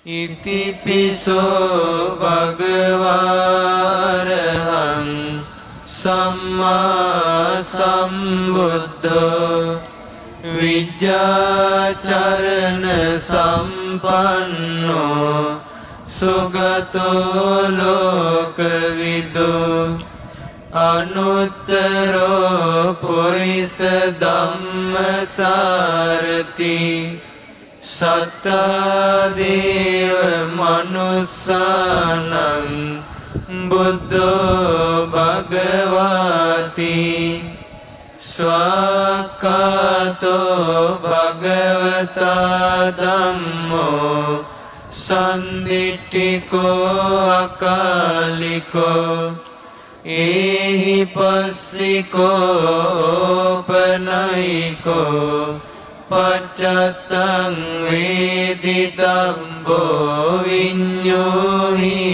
ඉතිපිසෝ භගවාරහං සම්මා සම්බුද්ධෝ විජ්ජාචරණ සම්පන්නෝ සුගතෝ ලෝකවිදු අනුත්තරෝ පුරිස ධම්මසාරති සත්තාදේව මනුස්සානං බුද්ධෝ භගවාති ස්වාක්ඛාතෝ භගවතා ධම්මෝ සන්දිට්ඨිකෝ අකාලිකෝ ඒහි පස්සිකෝ පනයිකෝ පච්චත්තං වේදිතම්බෝ විඤ්ඤෝහි